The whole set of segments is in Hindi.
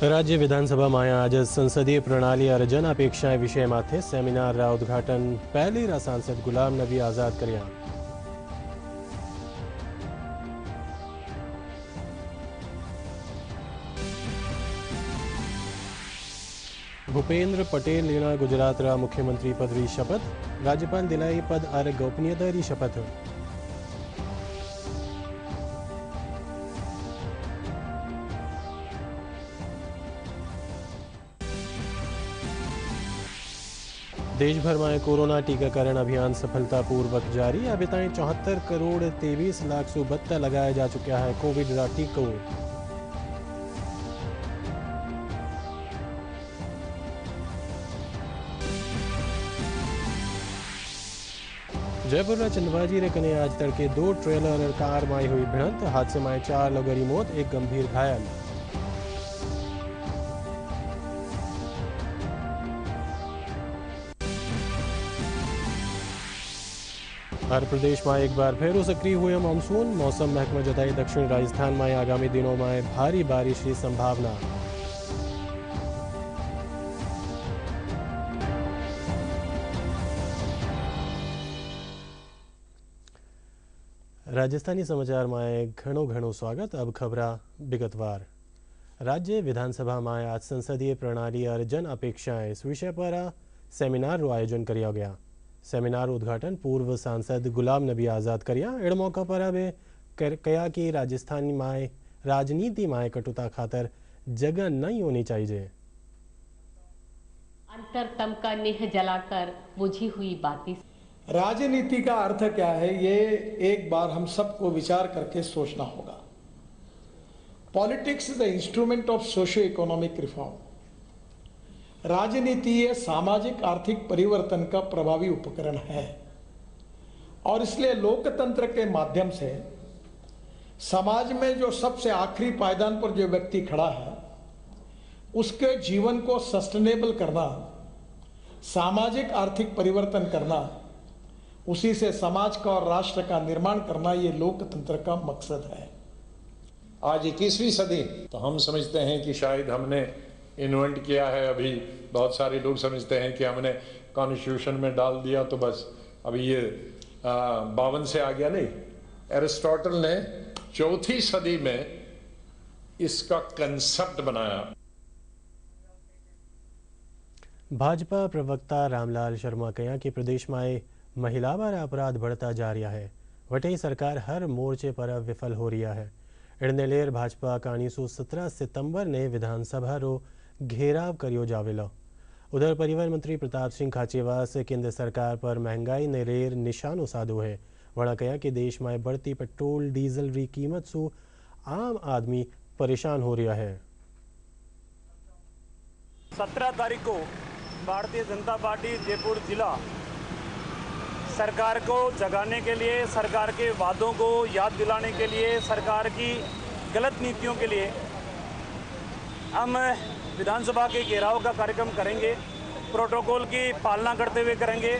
राज्य विधानसभाમાં આજ સંસદીય પ્રણાલી અને જન અપેક્ષાએ વિષય માથે સેમિનારના ઉદ્ઘાટન પહેલીના સાંસદ ગુલામ નબી આઝાદ કર્યા। भूपेन्द्र पटेल लेना गुजरात मुख्यमंत्री पदवी शपथ। राज्यपाल दिलाई पद और गोपनीयता की शपथ। देश भर में कोरोना टीकाकरण अभियान सफलतापूर्वक जारी। अभी तक 74 करोड़ 23 लाख सौ 72 लगाया जा चुका है कोविड का टीको। जयपुर चंदबाजी रे कने आज तड़के 2 ट्रेलर और कार में हुई भिड़ंत। हादसे में 4 लोगों की मौत, एक गंभीर घायल। हर प्रदेश में एक बार फिर सक्रिय हुए मानसून। मौसम महकमा जताई दक्षिण राजस्थान में आगामी दिनों में भारी बारिश की संभावना। राजस्थानी समाचार में घणो स्वागत। अब खबर विगतवार। राज्य विधानसभा में आज संसदीय प्रणाली और जन अपेक्षाएं इस विषय पर सेमिनार रो आयोजन किया गया। सेमिनार उद्घाटन पूर्व सांसद गुलाम नबी आज़ाद किया। एड़ मौका पर अब कहा कि राजस्थान में राजनीति में कटुता खातर जगह नहीं होनी चाहिए। अंतरतम का नेह जलाकर बुझी हुई बातें। राजनीति का अर्थ क्या है, ये एक बार हम सबको विचार करके सोचना होगा। Politics is the instrument of socio economic reform. राजनीति ये सामाजिक आर्थिक परिवर्तन का प्रभावी उपकरण है और इसलिए लोकतंत्र के माध्यम से समाज में जो सबसे आखिरी पायदान पर जो व्यक्ति खड़ा है उसके जीवन को सस्टेनेबल करना, सामाजिक आर्थिक परिवर्तन करना, उसी से समाज का और राष्ट्र का निर्माण करना, ये लोकतंत्र का मकसद है। आज 21वीं सदी तो हम समझते हैं कि शायद हमने इन्वेंट किया है। अभी बहुत सारे लोग समझते हैं कि हमने कॉन्स्टिट्यूशन में डाल दिया तो बस अभी ये 52 से आ गया। नहीं, एरिस्टोटल ने 4वीं सदी में इसका कंसेप्ट बनाया। भाजपा प्रवक्ता रामलाल शर्मा कहा कि प्रदेश में महिला पर अपराध बढ़ता जा रहा है। वटे सरकार हर मोर्चे पर विफल हो रही है। इड़नेलेर भाजपा काणीसु 17 सितंबर ने विधानसभा रो घेराव करियो जावेलो। उधर परिवहन मंत्री प्रताप सिंह खाचेवास केंद्र सरकार पर महंगाई ने लेर निशानो साधो है। वड़ा कहा कि देश में बढ़ती पेट्रोल डीजल री कीमत सु आम आदमी परेशान हो रहा है। 17 तारीख को भारतीय जनता पार्टी जयपुर जिला सरकार को जगाने के लिए, सरकार के वादों को याद दिलाने के लिए, सरकार की गलत नीतियों के लिए हम विधानसभा के घेराव का कार्यक्रम करेंगे। प्रोटोकॉल की पालना करते हुए करेंगे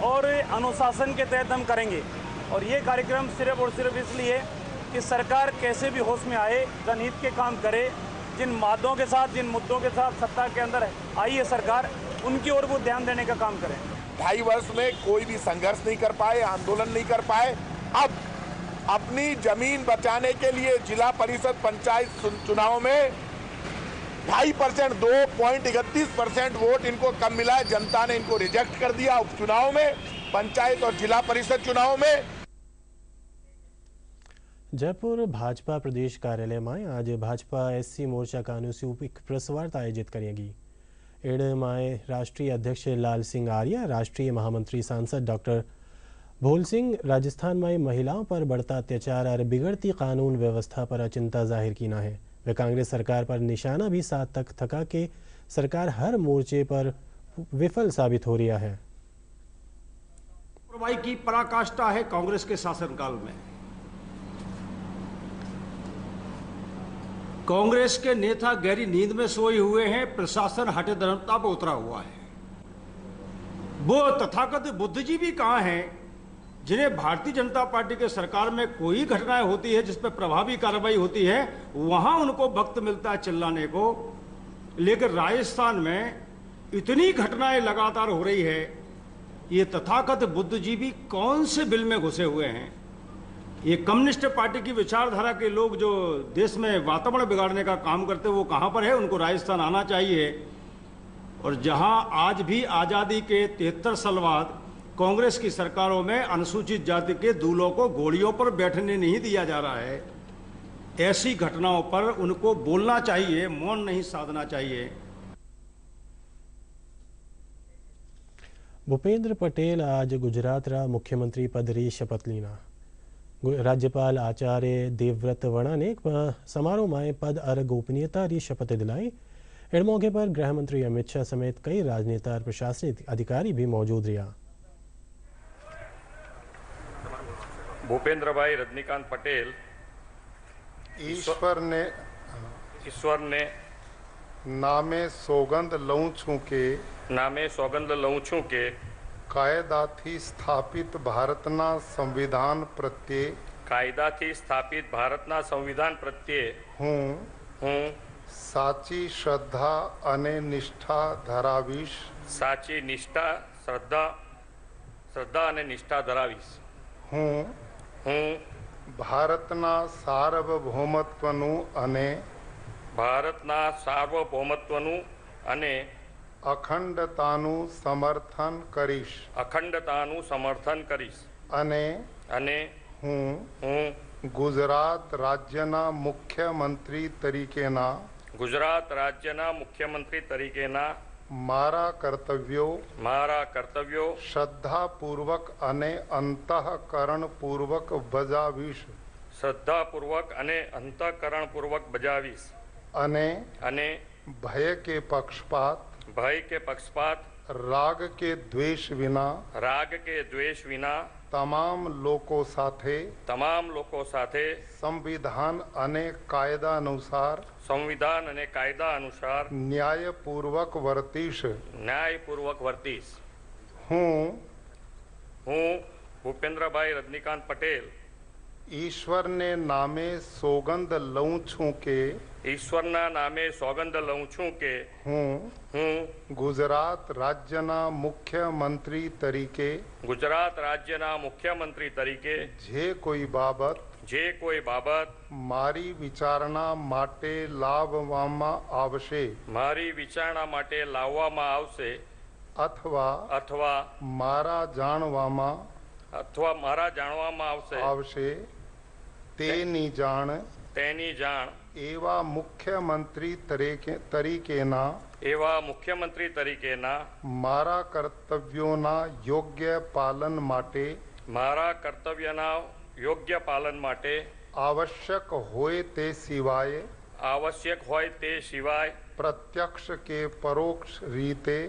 और अनुशासन के तहत हम करेंगे। और ये कार्यक्रम सिर्फ और सिर्फ इसलिए कि सरकार कैसे भी होश में आए, जनहित के काम करे। जिन वादों के साथ, जिन मुद्दों के साथ सत्ता के अंदर आई है सरकार, उनकी ओर वो ध्यान देने का काम करें। 2.5 वर्ष में कोई भी संघर्ष नहीं कर पाए, आंदोलन नहीं कर पाए। अब अपनी जमीन बचाने के लिए जिला परिषद पंचायत चुनाव में 2.5%, 2.31% वोट इनको कम मिला है। जनता ने इनको रिजेक्ट कर दिया उपचुनाव में, पंचायत और जिला परिषद चुनाव में। जयपुर भाजपा प्रदेश कार्यालय में आज भाजपा एससी मोर्चा कानूसी एक प्रेस वार्ता आयोजित करेगी। एड में राष्ट्रीय अध्यक्ष लाल सिंह आर्य, राष्ट्रीय महामंत्री सांसद डॉक्टर भोल सिंह राजस्थान में महिलाओं पर बढ़ता अत्याचार और बिगड़ती कानून व्यवस्था पर चिंता जाहिर की ना है। वे कांग्रेस सरकार पर निशाना भी साथ तक थका कि सरकार हर मोर्चे पर विफल साबित हो रहा है। की पराकाष्ठा है कांग्रेस के शासनकाल में। कांग्रेस के नेता गहरी नींद में सोए हुए हैं, प्रशासन हठे धर्मता पर उतरा हुआ है। वो तथाकथित बुद्धिजीवी कहां हैं जिन्हें भारतीय जनता पार्टी के सरकार में कोई घटनाएं होती है जिस पर प्रभावी कार्रवाई होती है, वहां उनको वक्त मिलता है चिल्लाने को। लेकिन राजस्थान में इतनी घटनाएं लगातार हो रही है। ये तथाकथित बुद्धिजीवी कौन से बिल में घुसे हुए हैं? ये कम्युनिस्ट पार्टी की विचारधारा के लोग जो देश में वातावरण बिगाड़ने का काम करते हैं वो कहां पर है? उनको राजस्थान आना चाहिए। और जहां आज भी आजादी के 73 साल बाद कांग्रेस की सरकारों में अनुसूचित जाति के दूल्हों को घोड़ियों पर बैठने नहीं दिया जा रहा है, ऐसी घटनाओं पर उनको बोलना चाहिए, मौन नहीं साधना चाहिए। भूपेंद्र पटेल आज गुजरातरा मुख्यमंत्री पदरी शपथ लीना। राज्यपाल आचार्य देवव्रत वणा ने समारोह में पद और गोपनीयता की शपथ दिलाई। इस मौके पर गृह मंत्री अमित शाह समेत कई राजनेता और प्रशासनिक अधिकारी भी मौजूद रहा। भूपेंद्र भाई रजनीकांत पटेल ईश्वर ने नामे सौगंध लऊं छूं के कायदाथी स्थापित भारतना संविधान प्रत्ये हूँ साची श्रद्धा अने निष्ठा धरावीश। हूँ भारतना सार्वभौमत्वनु अने अखंडतानु समर्थन करीश। अने हूँ गुजरात राज्यना मुख्यमंत्री तरीकेना मारा कर्तव्यो श्रद्धापूर्वक अने अंतःकरण पूर्वक बजावीश। अने भय के पक्षपात राग के द्वेष विना तमाम लोगों साथे संविधान अने कायदा अनुसार न्यायपूर्वक वर्तीश। हूँ भूपेंद्र भाई रजनीकांत पटेल ईश्वर ने नामे सौगंध लऊं छूं के हूँ गुजरात राज्यना मुख्यमंत्री तरीके जे कोई बाबत मारी विचारणा माटे लाववामां आवशे अथवा मारा जाणवामां आवशे तेनी जाण एवा मुख्यमंत्री तरीकेना मारा कर्तव्योना योग्य पालन माटे आवश्यक होय ते सिवाय प्रत्यक्ष के परोक्ष रीते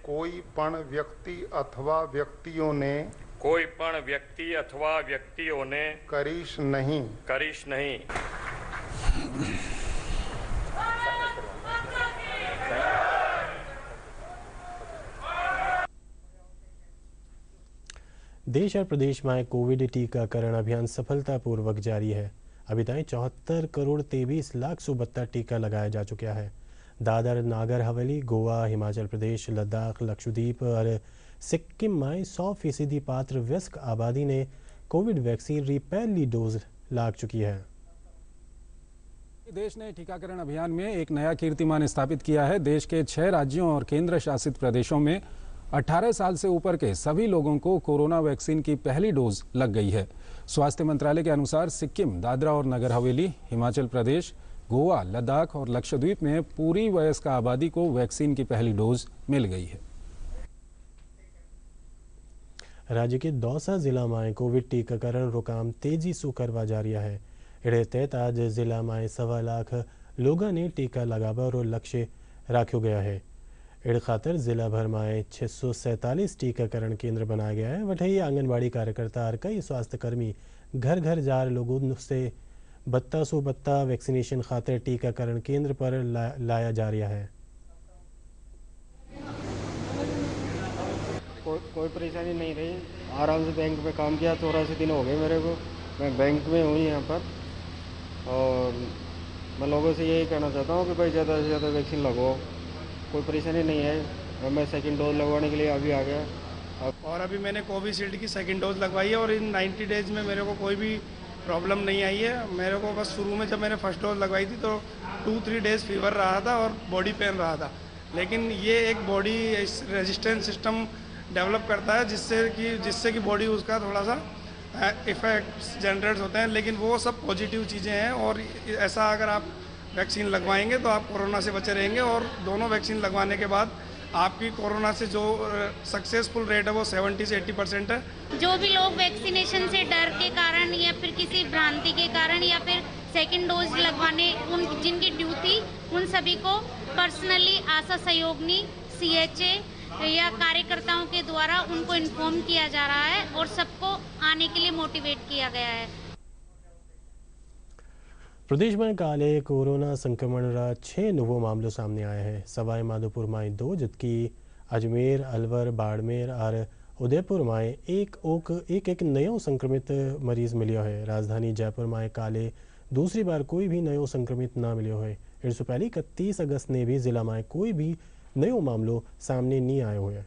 कोई पण व्यक्ति अथवा व्यक्तियों ने करीश नहीं। देश और प्रदेश में कोविड टीकाकरण अभियान सफलतापूर्वक जारी है। अभी तक 74 करोड़ 23 लाख 72 टीका लगाया जा चुका है। दादर नागर हवेली, गोवा, हिमाचल प्रदेश, लद्दाख, लक्षद्वीप और सिक्किम में 100% पात्र वयस्क आबादी ने कोविड वैक्सीन की पहली डोज लाग चुकी है। देश ने टीकाकरण अभियान में एक नया कीर्तिमान स्थापित किया है। देश के 6 राज्यों और केंद्र शासित प्रदेशों में 18 साल से ऊपर के सभी लोगों को कोरोना वैक्सीन की पहली डोज लग गई है। स्वास्थ्य मंत्रालय के अनुसार सिक्किम, दादरा और नगर हवेली, हिमाचल प्रदेश, गोवा, लद्दाख और लक्षद्वीप में पूरी वयस्क आबादी को वैक्सीन की पहली डोज मिल गई है। राज्य के दौसा जिला में कोविड टीकाकरण रो काम तेजी से करवा जा रहा है। इस तहत आज जिला में 1.25 लाख लोगों ने टीका लगावा रो लक्ष्य रखा गया है। इस खातर जिला भर में 647 टीकाकरण केंद्र बनाया गया है। वही आंगनबाड़ी कार्यकर्ता और कई स्वास्थ्य कर्मी घर घर जा रहे लोगों से बत्ता वैक्सीनेशन खातिर टीकाकरण केंद्र पर लाया जा रहा है। कोई परेशानी नहीं रही, आराम से बैंक में काम किया। 84 दिन हो गए मेरे को, मैं बैंक में हूँ यहाँ पर। और मैं लोगों से यही कहना चाहता हूँ कि भाई ज़्यादा से ज़्यादा वैक्सीन लगवाओ, कोई परेशानी नहीं है। मैं सेकंड डोज लगवाने के लिए अभी आ गया। और अभी मैंने कोविशील्ड की सेकंड डोज लगवाई है और इन 90 डेज में मेरे को कोई भी प्रॉब्लम नहीं आई है। मेरे को बस शुरू में जब मैंने फर्स्ट डोज लगवाई थी तो 2-3 डेज फीवर रहा था और बॉडी पेन रहा था, लेकिन ये एक बॉडी रेजिस्टेंस सिस्टम डेवलप करता है जिससे कि बॉडी उसका थोड़ा सा इफेक्ट्स जनरेट होते हैं, लेकिन वो सब पॉजिटिव चीज़ें हैं। और ऐसा अगर आप वैक्सीन लगवाएंगे तो आप कोरोना से बचे रहेंगे। और दोनों वैक्सीन लगवाने के बाद आपकी कोरोना से जो सक्सेसफुल रेट है वो 70 से 80% है। जो भी लोग वैक्सीनेशन से डर के कारण या फिर किसी भ्रांति के कारण या फिर सेकंड डोज लगवाने जिनकी ड्यू थी, उन सभी को पर्सनली आशा सहयोगिनी, CHA या कार्यकर्ताओं के द्वारा उनको इन्फॉर्म किया जा रहा है और सबको आने के लिए मोटिवेट किया गया है। प्रदेश में काले कोरोना संक्रमण रा 6 नवो मामलों सामने आए हैं। सवाई माधोपुर में 2 जबकि अजमेर, अलवर, बाड़मेर और उदयपुर में एक नयो संक्रमित मरीज मिलियो है। राजधानी जयपुर में काले दूसरी बार कोई भी नयो संक्रमित ना मिलियो है। इससे पहले 31 अगस्त ने भी जिला में कोई भी नयो मामलो सामने नहीं आयो है।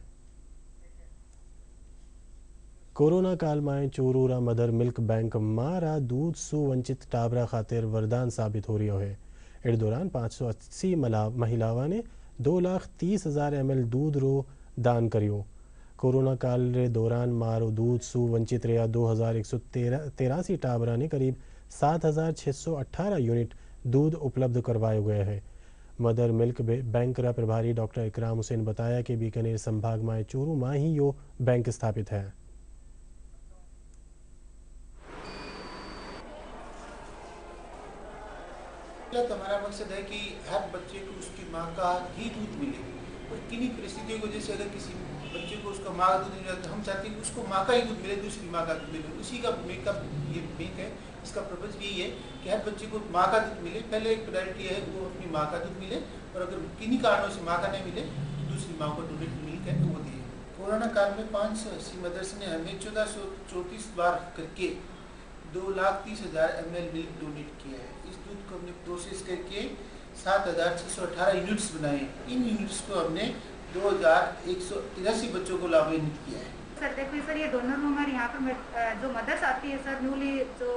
कोरोना काल में चोरूरा मदर मिल्क बैंक मारा दूध सु वंचित टाबरा खातिर वरदान साबित हो रही है। इस दौरान 580 महिलावां ने 2,30,000 ml दूध रो दान करियो। कोरोना काल रे दौरान मारो दूध सु वंचित रहा 2,183 टाबरा ने करीब 7,618 यूनिट दूध उपलब्ध करवाए गए हैं। मदर मिल्क बैंक का प्रभारी डॉक्टर इकराम हुसैन बताया कि बीकानेर संभाग में चूरू में ही यो बैंक स्थापित है। तो हमारा मकसद है कि हर बच्चे को उसकी माँ का ही दूध मिले और किन्हीं परिस्थितियों की वजह से अगर किसी बच्चे को उसका माँ का दूध नहीं मिलता तो हम चाहते हैं कि उसको माँ का ही दूध मिले, दूसरी माँ का दूध मिले। उसी का मेकअप ये बैंक है। इसका पर्पज भी यही है कि हर बच्चे को माँ का दूध मिले। पहले एक प्रायोरिटी है वो अपनी माँ का दूध मिले और अगर किन्हीं कारणों से माँ का नहीं मिले तो दूसरी माँ को डोनेट मिल्क है तो वो दिए। कोरोना काल में 580 मदर्स ने हमें 1434 बार करके 2,30,000 ml मिल्क डोनेट किया है। इस दूध को हमने प्रोसेस करके 7,618 यूनिट्स बनाए। इन यूनिट्स को हमने 2,183 बच्चों को लाभान्वित किया है। सर देखिए सर, ये डोनर रूम है। यहाँ पर जो मदर्स आती है सर, न्यूली जो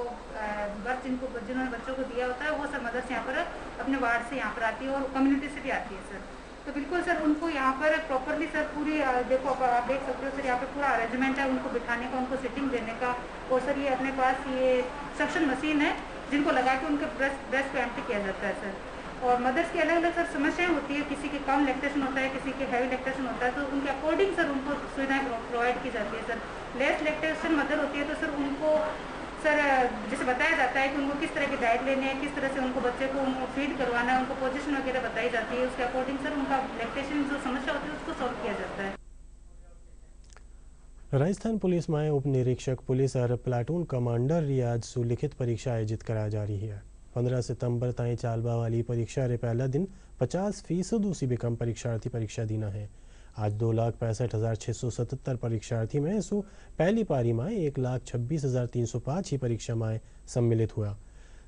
बर्थ जिन्होंने बच्चों को दिया होता है वो सर मदर्स यहाँ पर अपने वार्ड से यहाँ पर आती है और कम्युनिटी से भी आती है सर। तो बिल्कुल सर उनको यहाँ पर प्रॉपरली सर पूरी देखो आप देख सकते हो सर, यहाँ पर पूरा अरेंजमेंट है उनको बिठाने का, उनको सिटिंग देने का। और सर ये अपने पास ये सक्शन मशीन है जिनको लगा के उनके ब्रेस्ट को एम्प्टी किया जाता है सर। और मदर्स की अलग अलग सर समस्याएं होती है, किसी के कम लैक्टेशन होता है, किसी के हैवी लैक्टेशन होता है, तो उनके अकॉर्डिंग सर उनको सुविधाएं प्रोवाइड की जाती है सर। लेस लैक्टेशन मदर होती है तो सर उनको सर जैसे बताया जाता है कि उनको किस तरह की डाइट लेनी है, किस तरह से उनको बच्चे को फीड करवाना है, उनको पोजीशन वगैरह बताई जाती है। उसके अकॉर्डिंग सर उनका लैक्टेशन जो समस्या होती है उसको सॉल्व किया जाता है। राजस्थान पुलिस में उप निरीक्षक पुलिस और प्लाटून कमांडर रियाज सु लिखित परीक्षा आयोजित करा जा रही है। 15 सितंबर ताईं चालबा वाली परीक्षा रे पहला दिन 50% से भी कम परीक्षार्थी परीक्षा देना है। आज 2,65,677 परीक्षार्थी में सु पहली पारी में 1,26,305 ही परीक्षा में सम्मिलित हुआ।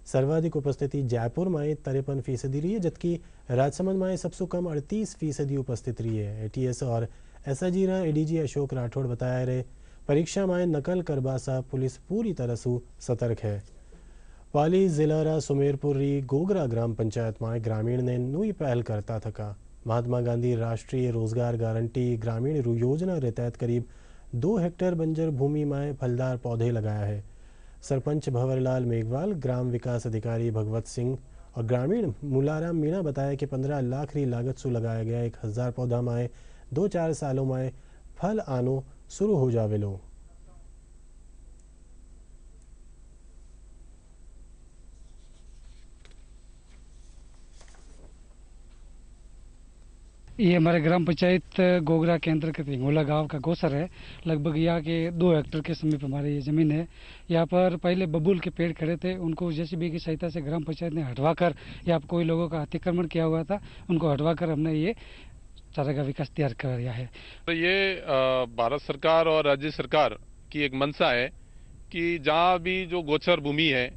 सर्वाधिक उपस्थिति जयपुर में 53% रही है, जबकि राजसमंद में सबसे कम 38% उपस्थित रही है। ATS और SIG ADG अशोक राठौड़ बताया रहे परीक्षा में नकल करबा सा पुलिस पूरी तरह से सतर्क है। पाली जिला रा सुमेरपुर री गोगरा ग्राम पंचायत में ग्रामीण ने नई पहल करता थका। महात्मा गांधी राष्ट्रीय रोजगार गारंटी ग्रामीण योजना के तहत करीब 2 हेक्टेयर बंजर भूमि में फलदार पौधे लगाया है। सरपंच भंवरलाल मेघवाल, ग्राम विकास अधिकारी भगवत सिंह और ग्रामीण मूलाराम मीणा बताया कि 15 लाख री लागत से लगाया गया 1,000 पौधा में 2-4 सालों में फल आनो शुरू हो जावेलो। ये हमारे ग्राम पंचायत गोगरा के अंतर्गत हिंगोला गांव का गौसर है। लगभग यहाँ के 2 हेक्टेयर के समीप हमारी ये जमीन है। यहाँ पर पहले बबूल के पेड़ खड़े थे, उनको JCB की सहायता से ग्राम पंचायत ने हटवाकर, या कोई लोगों का अतिक्रमण किया हुआ था, उनको हटवाकर हमने ये चारा का विकास तैयार कराया है। तो ये भारत सरकार और राज्य सरकार की एक मंशा है कि जहाँ भी जो गोचर भूमि है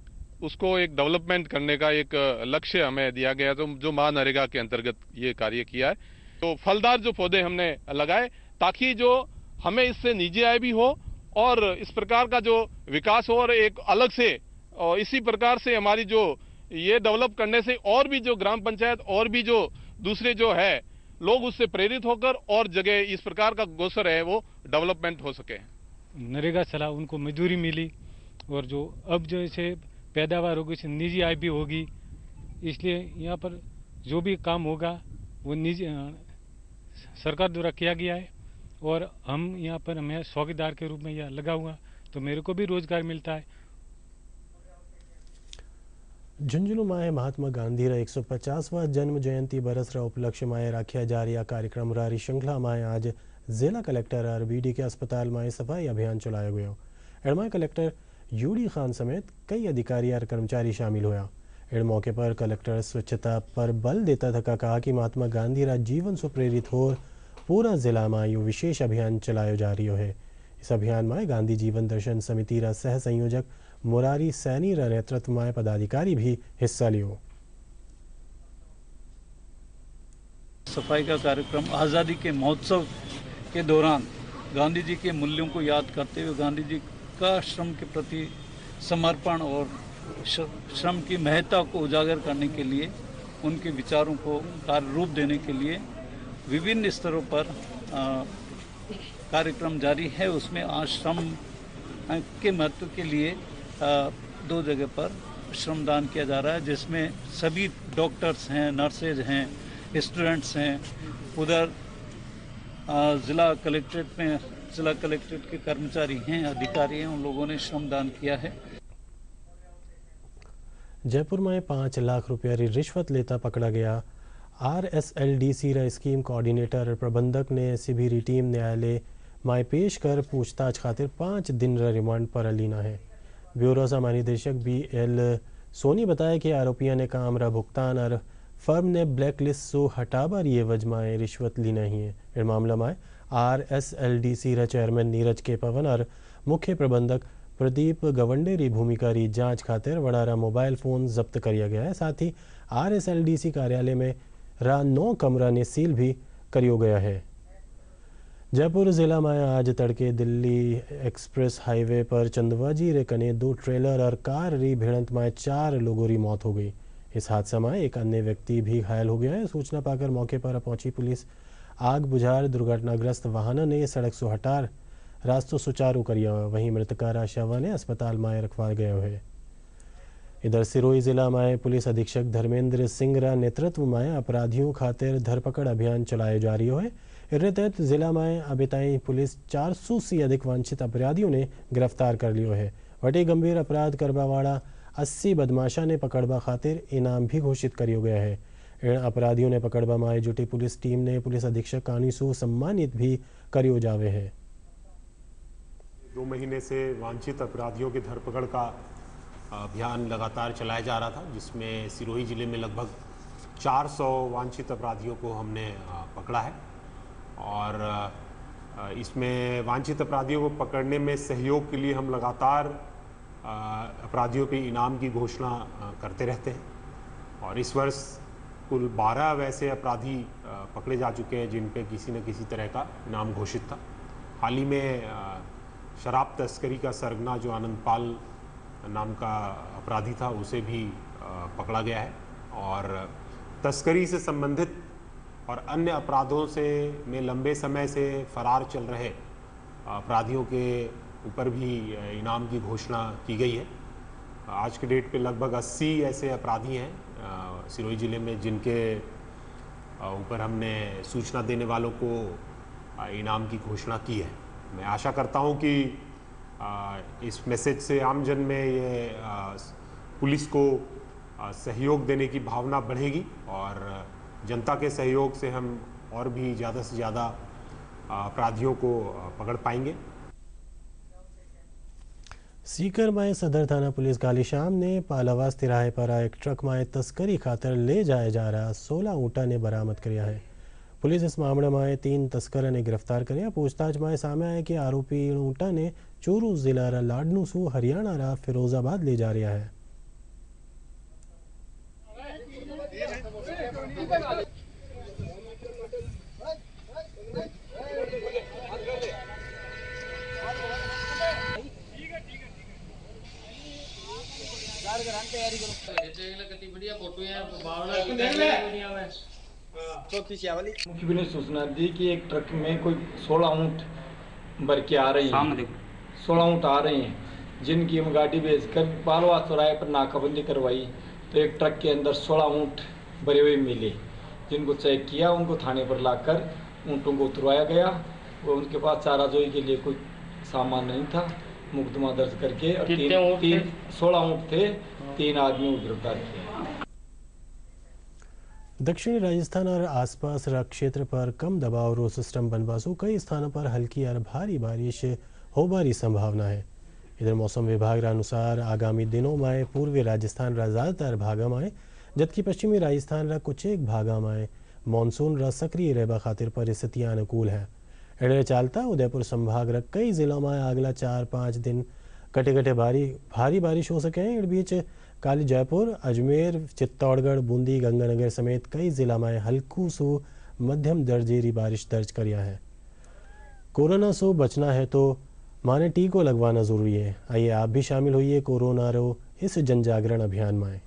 उसको एक डेवलपमेंट करने का एक लक्ष्य हमें दिया गया, तो जो महानरेगा के अंतर्गत ये कार्य किया है। तो फलदार जो पौधे हमने लगाए ताकि जो हमें इससे निजी आय भी हो और इस प्रकार का जो विकास हो, और एक अलग से और इसी प्रकार से हमारी जो ये डेवलप करने से और भी जो ग्राम पंचायत और भी जो दूसरे जो है लोग उससे प्रेरित होकर और जगह इस प्रकार का गोचर है वो डेवलपमेंट हो सके। नरेगा चला, उनको मजदूरी मिली और जो अब जैसे पैदावार होगी इससे निजी आय भी होगी, इसलिए यहाँ पर जो भी काम होगा वो निजी सरकार द्वारा किया गया है और हम यहाँ पर मैं चौकीदार के रूप में यहाँ लगा हुआ तो मेरे को भी रोजगार मिलता है। झुंझुनू में महात्मा गांधी रा 150वां जन्म जयंती बरस रा उपलक्ष्य में राख्या जा रहा कार्यक्रम रारी श्रृंखला में आज जिला कलेक्टर और बीडी के अस्पताल में सफाई अभियान चलाया गया। एडमा कलेक्टर यूडी खान समेत कई अधिकारी और कर्मचारी शामिल हुआ। इस मौके पर कलेक्टर स्वच्छता पर बल देता थका कहा कि महात्मा गांधी रा जीवन से प्रेरित हो पूरा जिला में यो विशेष अभियान चलायो जा रही है। इस अभियान में गांधी जीवन दर्शन समिति रा सह संयोजक मुरारी सैनी रा नेतृत्व में पदाधिकारी भी हिस्सा लियो। सफाई का कार्यक्रम आज़ादी के महोत्सव के दौरान गांधी जी के मूल्यों को याद करते हुए गांधी जी का श्रम के प्रति समर्पण और श्रम की महत्ता को उजागर करने के लिए, उनके विचारों को कार्य रूप देने के लिए विभिन्न स्तरों पर कार्यक्रम जारी है। उसमें आज श्रम के महत्व के लिए 2 जगह पर श्रमदान किया जा रहा है, जिसमें सभी डॉक्टर्स हैं, नर्सेज हैं, स्टूडेंट्स हैं। उधर जिला कलेक्ट्रेट के कर्मचारी हैं, अधिकारी हैं, उन लोगों ने श्रमदान किया है। जयपुर में 5 लाख रुपया रिश्वत लेता पकड़ा गया RSLDC रा स्कीम कोऑर्डिनेटर और प्रबंधक ने सीबीरी टीम न्यायालय में पेश कर पूछताछ खातिर 5 दिन रा रिमांड पर लीना है। ब्यूरो सा महानिदेशक BL सोनी बताया कि आरोपियों ने काम रा भुगतान और फर्म ने ब्लैकलिस्ट से हटावर ये वजह रिश्वत ली नहीं है। इस मामला में RSLDC रा चेयरमैन नीरज के पवन और मुख्य प्रबंधक प्रदीप गवंडे री भूमिका री जांच खातिर वड़ारा मोबाइल फोन जब्त किया गया है। साथ ही RSLDC कार्यालय में 9 कमरा ने सील भी करियो गया है। जयपुर जिला में आज तड़के दिल्ली एक्सप्रेस हाईवे पर चंदवाजी रे कने 2 ट्रेलर और कार री भिड़ंत में 4 लोगों की मौत हो गई। इस हादसा में एक अन्य व्यक्ति भी घायल हो गया है। सूचना पाकर मौके पर पहुंची पुलिस आग बुझार दुर्घटनाग्रस्त वाहन ने सड़क से हटार रास्तों सुचारू करिया। वहीं मृतका शव ने अस्पताल में रखवा गया है। इधर सिरोही जिला में पुलिस अधीक्षक धर्मेंद्र सिंह रा नेतृत्व में अपराधियों खातिर धरपकड़ अभियान चलाए जा रही है। इस तहत जिला में अभी तक पुलिस 400 से अधिक वांछित अपराधियों ने गिरफ्तार कर लियो है। वटे गंभीर अपराध करवा वाला 80 बदमाशा ने पकड़वा खातिर इनाम भी घोषित करियो गया है। इन अपराधियों ने पकड़वा में जुटी पुलिस टीम ने पुलिस अधीक्षक कानीसू सम्मानित भी करियो जावे है। 2 महीने से वांछित अपराधियों की धरपकड़ का अभियान लगातार चलाया जा रहा था, जिसमें सिरोही जिले में लगभग 400 वांछित अपराधियों को हमने पकड़ा है। और इसमें वांछित अपराधियों को पकड़ने में सहयोग के लिए हम लगातार अपराधियों के इनाम की घोषणा करते रहते हैं। और इस वर्ष कुल 12 वैसे अपराधी पकड़े जा चुके हैं जिन पे किसी न किसी तरह का इनाम घोषित था। हाल ही में शराब तस्करी का सरगना जो आनंदपाल नाम का अपराधी था उसे भी पकड़ा गया है। और तस्करी से संबंधित और अन्य अपराधों से में लंबे समय से फरार चल रहे अपराधियों के ऊपर भी इनाम की घोषणा की गई है। आज के डेट पे लगभग 80 ऐसे अपराधी हैं सिरोही जिले में जिनके ऊपर हमने सूचना देने वालों को इनाम की घोषणा की है। मैं आशा करता हूं कि इस मैसेज से आमजन में ये पुलिस को सहयोग देने की भावना बढ़ेगी और जनता के सहयोग से हम और भी ज़्यादा से ज़्यादा अपराधियों को पकड़ पाएंगे। सीकर में सदर थाना पुलिस काली शाम ने पालावास तिराहे पर एक ट्रक में तस्करी खातर ले जाया जा रहा 16 ऊँटा ने बरामद किया है। पुलिस इस मामले में 3 तस्कर ने गिरफ्तार कर पूछताछ में सामने आया कि आरोपी ऊँटा ने चूरू जिला रा लाडनू सू हरियाणा रा फिरोजाबाद ले जा रहा है। मुखबिर ने सूचना दी कि एक ट्रक में कोई 16 ऊँट भर के आ रही हैं, 16 ऊँट आ रहे हैं, जिनकी हम गाड़ी भेजकर पालवा चौराहे पर नाकाबंदी करवाई तो एक ट्रक के अंदर 16 ऊँट भरे हुए मिले, जिनको चेक किया, उनको थाने पर लाकर ऊँटों को उतरवाया गया। वो उनके पास चाराजोई के लिए कोई सामान नहीं था, मुकदमा दर्ज करके और 16 ऊँट थे, 3 आदमी गिरफ्तार किए। दक्षिणी राजस्थान और आसपास क्षेत्र पर कम दबाव रो सिस्टम बनवा से कई स्थानों पर हल्की और भारी बारिश होबारी संभावना है। इधर मौसम विभाग अनुसार आगामी दिनों में पूर्वी राजस्थान ज़्यादातर भाग में जबकि पश्चिमी राजस्थान कुछ एक भाग में मानसून सक्रिय रहबा खातिर परिस्थितियां अनुकूल है। एड़े चालता उदयपुर संभाग कई जिलों में अगला 4-5 दिन कटे कटे भारी बारिश हो सके। इस बीच कल जयपुर, अजमेर, चित्तौड़गढ़, बूंदी, गंगानगर समेत कई जिला में हल्कू सो मध्यम दर्जेरी बारिश दर्ज करिया है। कोरोना से बचना है तो माने टीको लगवाना जरूरी है। आइए आप भी शामिल होइए कोरोना रो इस जन जागरण अभियान में।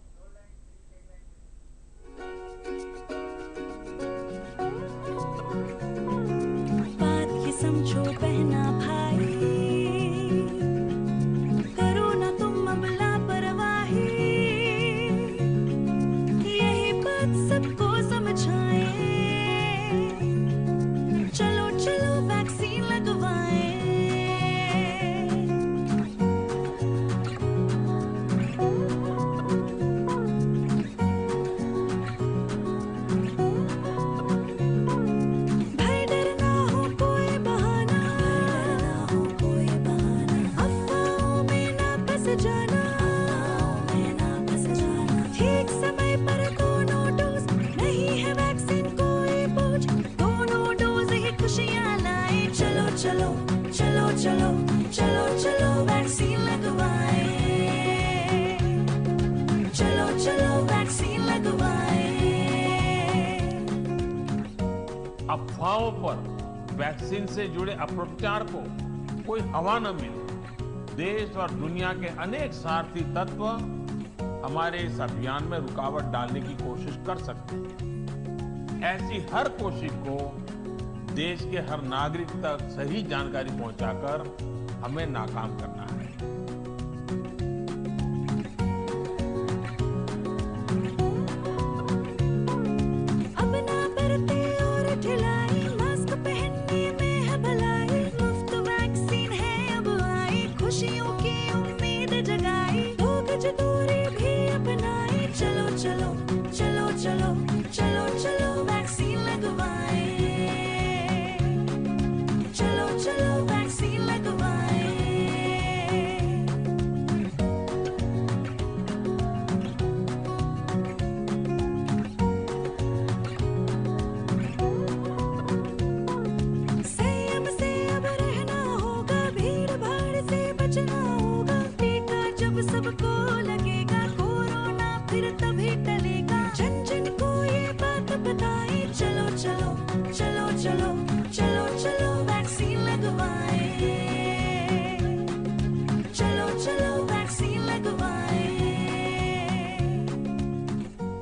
अफवाहों पर वैक्सीन से जुड़े अपप्रचार को कोई हवा न मिले। देश और दुनिया के अनेक स्वार्थी तत्व हमारे इस अभियान में रुकावट डालने की कोशिश कर सकते हैं। ऐसी हर कोशिश को देश के हर नागरिक तक सही जानकारी पहुंचाकर हमें नाकाम करना है।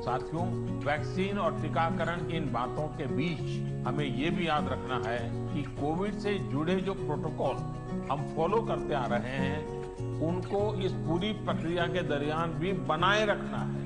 साथियों, वैक्सीन और टीकाकरण की इन बातों के बीच हमें ये भी याद रखना है कि कोविड से जुड़े जो प्रोटोकॉल हम फॉलो करते आ रहे हैं, उनको इस पूरी प्रक्रिया के दरमियान भी बनाए रखना है।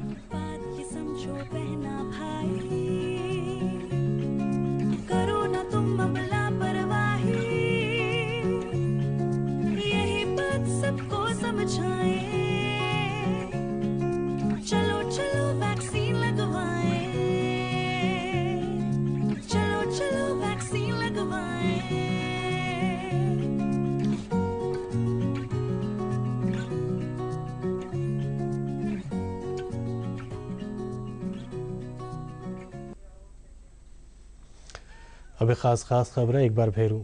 अब खास खबर एक बार फेरू।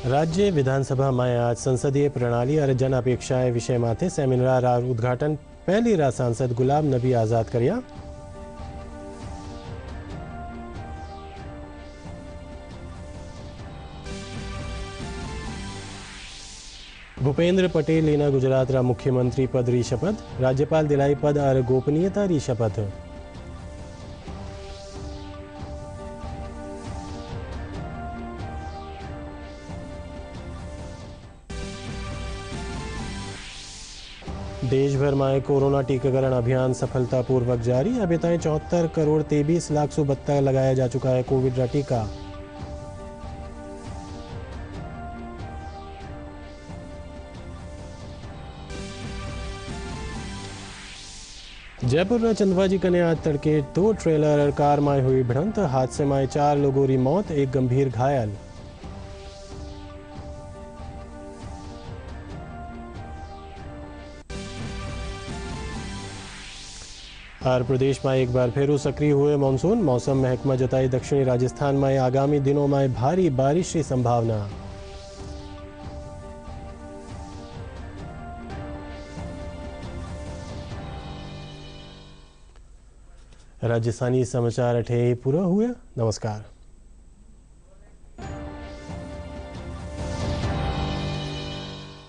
राज्य विधानसभा में आज संसदीय प्रणाली और जन अपेक्षाएं विषय माथे सेमिनार और उद्घाटन पहली रात सांसद गुलाम नबी आजाद करिया। भूपेंद्र पटेल लेना गुजरात रा मुख्यमंत्री पद री शपथ। राज्यपाल दिलाई पद और गोपनीयता री शपथ। देश भर में कोरोना टीकाकरण अभियान सफलतापूर्वक जारी। अभी तक 74,23,72,000 लगाया जा चुका है कोविड का टीका। जयपुर चंदवाजी कने आज तड़के 2 ट्रेलर और कार में हुई भिड़ंत। हादसे में 4 लोगों की मौत, 1 गंभीर घायल। और प्रदेश में एक बार फिर सक्रिय हुए मानसून। मौसम महकमा जताई दक्षिणी राजस्थान में आगामी दिनों में भारी बारिश की संभावना। राजस्थानी समाचार अठे पूरा हुआ। नमस्कार।